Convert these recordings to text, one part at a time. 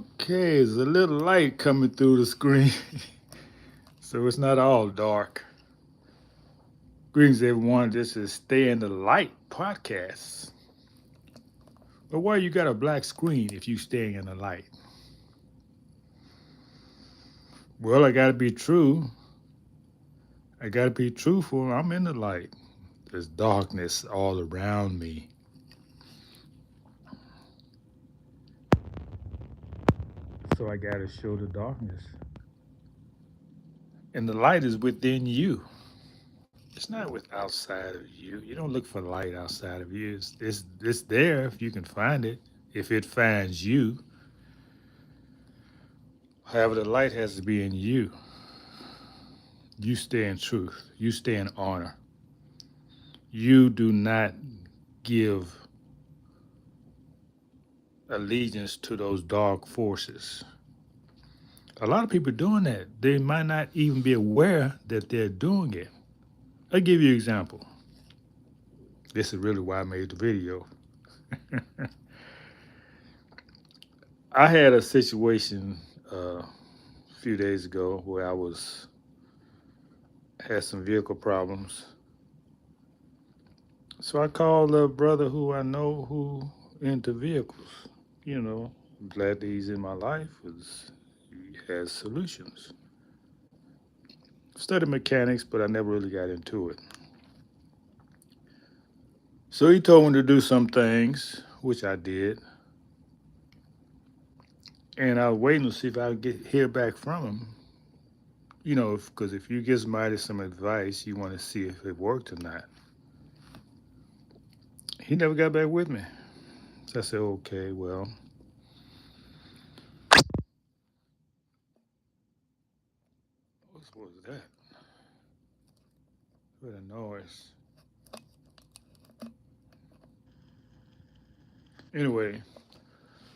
Okay, there's a little light coming through the screen, so it's not all dark. Greetings, everyone. This is Stay in the Light podcast. But why you got a black screen if you staying in the light? Well, I gotta be true. I gotta be truthful. I'm in the light. There's darkness all around me. So I gotta show the darkness. And the light is within you. It's not with outside of you. You don't look for light outside of you. It's there if you can find it. If it finds you, however, the light has to be in you. You stay in truth. You stay in honor. You do not give allegiance to those dark forces. A lot of people doing that. They might not even be aware that they're doing it. I'll give you an example. This is really why I made the video. I had a situation a few days ago where I was had some vehicle problems. So I called a brother who I know who into vehicles. I'm glad that he's in my life because he has solutions. Studied mechanics, but I never really got into it. So he told me to do some things, which I did, and I was waiting to see if I could hear back from him. Because if you give somebody some advice, you want to see if it worked or not. He never got back with me. So I said, okay, well, what was that? What a noise. Anyway,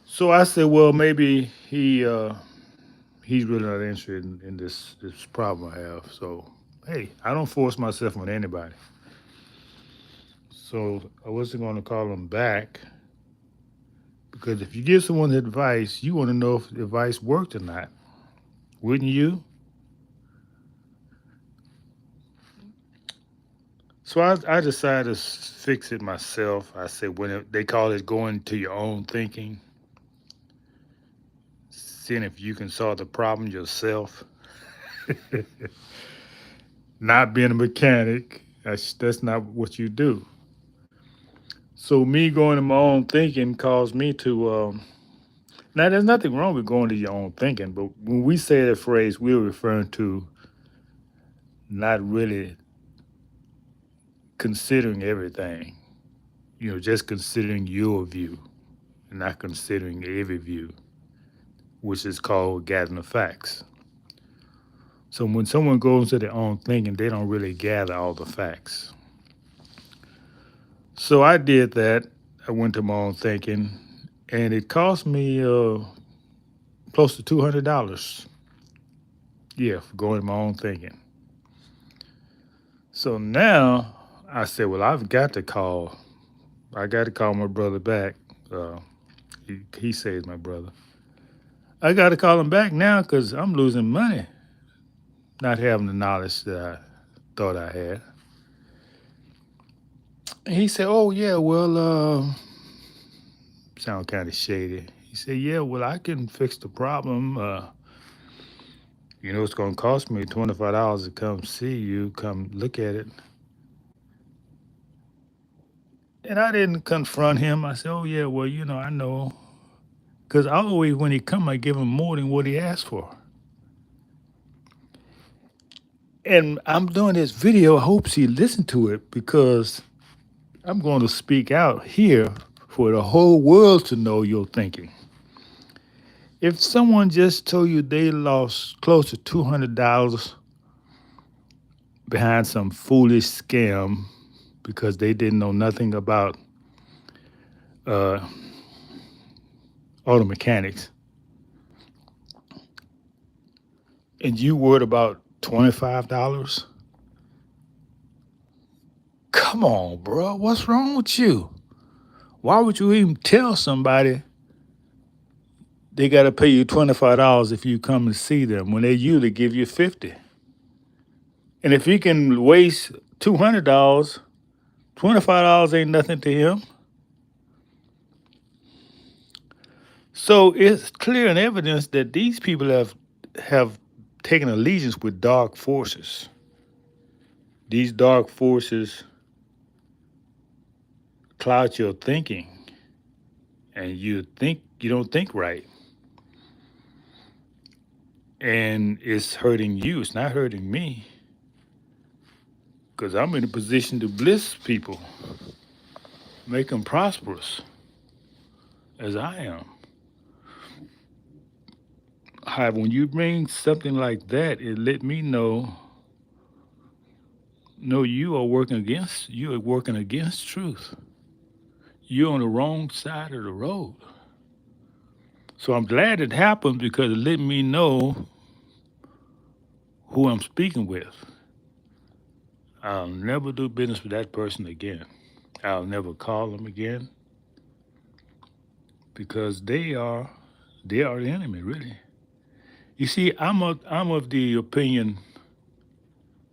so I said, well, maybe he's really not interested in this problem I have. So hey, I don't force myself on anybody. So I wasn't going to call him back because if you give someone advice, you want to know if the advice worked or not, wouldn't you? So I decided to fix it myself. I said they call it going to your own thinking, seeing if you can solve the problem yourself. Not being a mechanic, that's not what you do. So me going to my own thinking caused me to. Now, there's nothing wrong with going to your own thinking, but when we say that phrase, we're referring to not really considering everything. Just considering your view and not considering every view, which is called gathering the facts. So when someone goes to their own thinking, they don't really gather all the facts. So I did that. I went to my own thinking, and it cost me close to $200. Yeah, for going to my own thinking. So now I said, well, I've got to call. I got to call my brother back. He says my brother. I got to call him back now because I'm losing money, not having the knowledge that I thought I had. And he said, oh, yeah, well, sound kind of shady. He said, yeah, well, I can fix the problem. It's going to cost me $25 to come see you, come look at it. And I didn't confront him. I said, oh, yeah, well, I know. Because I always, when he come, I give him more than what he asked for. And I'm doing this video. I hope he listen to it because I'm going to speak out here for the whole world to know your thinking. If someone just told you they lost close to $200 behind some foolish scam because they didn't know nothing about uh, auto mechanics, and you worried about $25? Come on, bro. What's wrong with you? Why would you even tell somebody they got to pay you $25 if you come and see them when they usually give you 50. And if he can waste $200, $25 ain't nothing to him. So it's clear and evidence that these people have taken allegiance with dark forces. These dark forces cloud your thinking, and you don't think right, and it's hurting you. It's not hurting me because I'm in a position to bless people, make them prosperous, as I am. However, when you bring something like that, it let me know, no, you are working against truth. You're on the wrong side of the road. So I'm glad it happened because it let me know who I'm speaking with. I'll never do business with that person again. I'll never call them again because they are the enemy, really. You see, I'm of the opinion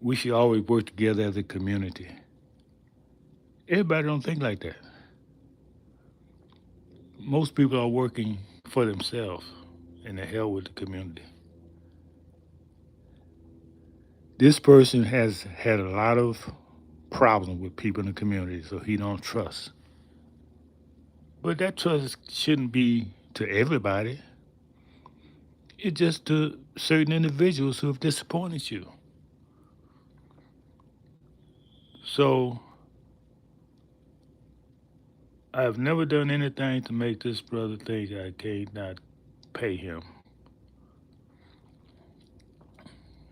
we should always work together as a community. Everybody don't think like that. Most people are working for themselves and the hell with the community. This person has had a lot of problems with people in the community, so he don't trust. But that trust shouldn't be to everybody. It's just to certain individuals who have disappointed you. So I've never done anything to make this brother think I cannot pay him.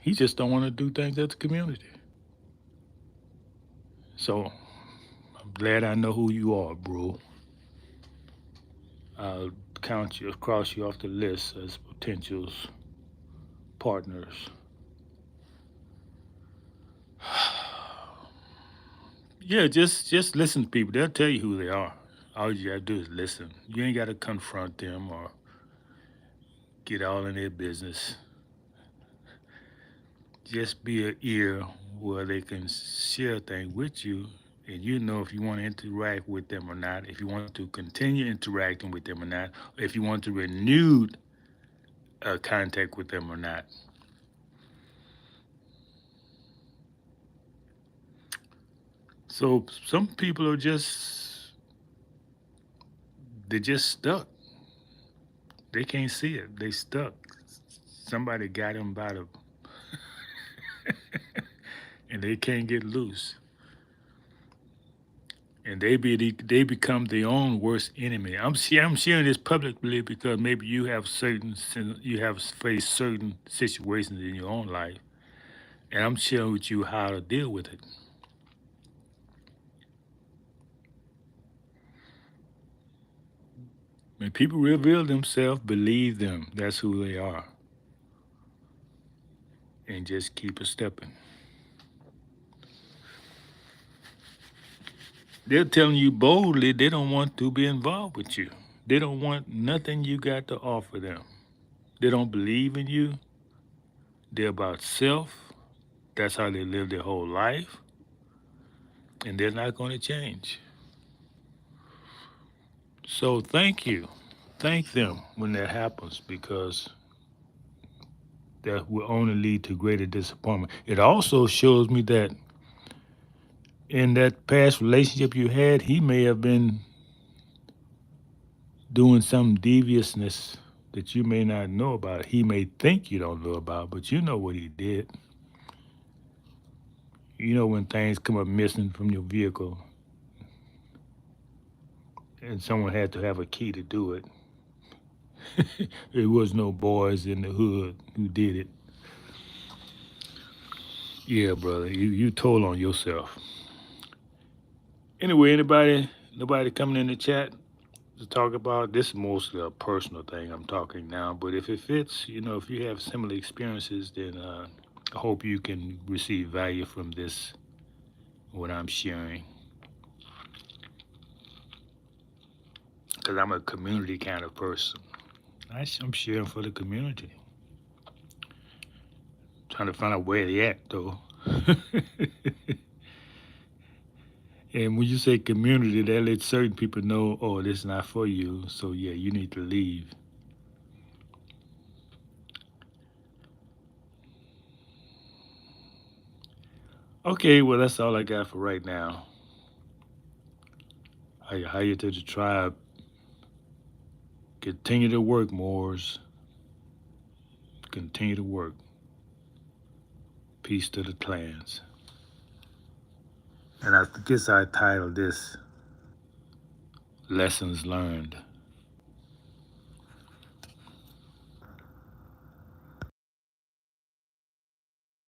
He just don't want to do things at the community. So I'm glad I know who you are, bro. I'll count you, cross you off the list as potential partners. Yeah, just listen to people. They'll tell you who they are. All you gotta do is listen. You ain't gotta confront them or get all in their business. Just be an ear where they can share things with you, and you know if you want to interact with them or not, if you want to continue interacting with them or not, or if you want to renew contact with them or not. So some people are they're just stuck. They can't see it. They stuck. Somebody got them by the and they can't get loose. And they become their own worst enemy. I'm sharing this publicly because maybe you have faced certain situations in your own life, and I'm sharing with you how to deal with it. When people reveal themselves, believe them. That's who they are, and just keep it stepping. They're telling you boldly they don't want to be involved with you. They don't want nothing you got to offer them. They don't believe in you. They're about self. That's how they live their whole life, and they're not going to change. So thank you. Thank them when that happens because that will only lead to greater disappointment. It also shows me that in that past relationship you had, he may have been doing some deviousness that you may not know about. He may think you don't know about, but you know what he did. You know when things come up missing from your vehicle and someone had to have a key to do it. There was no boys in the hood who did it. Yeah, brother, you told on yourself. Anyway, nobody coming in the chat to talk about this is mostly a personal thing I'm talking now, but if it fits, if you have similar experiences, then I hope you can receive value from this, what I'm sharing, because I'm a community kind of person. I'm sharing for the community. Trying to find out where they at though. And when you say community, that lets certain people know, oh, this is not for you. So yeah, you need to leave. Okay, well that's all I got for right now. I hire you to the tribe. Continue to work, Moors. Continue to work. Peace to the clans. And I guess I titled this Lessons Learned.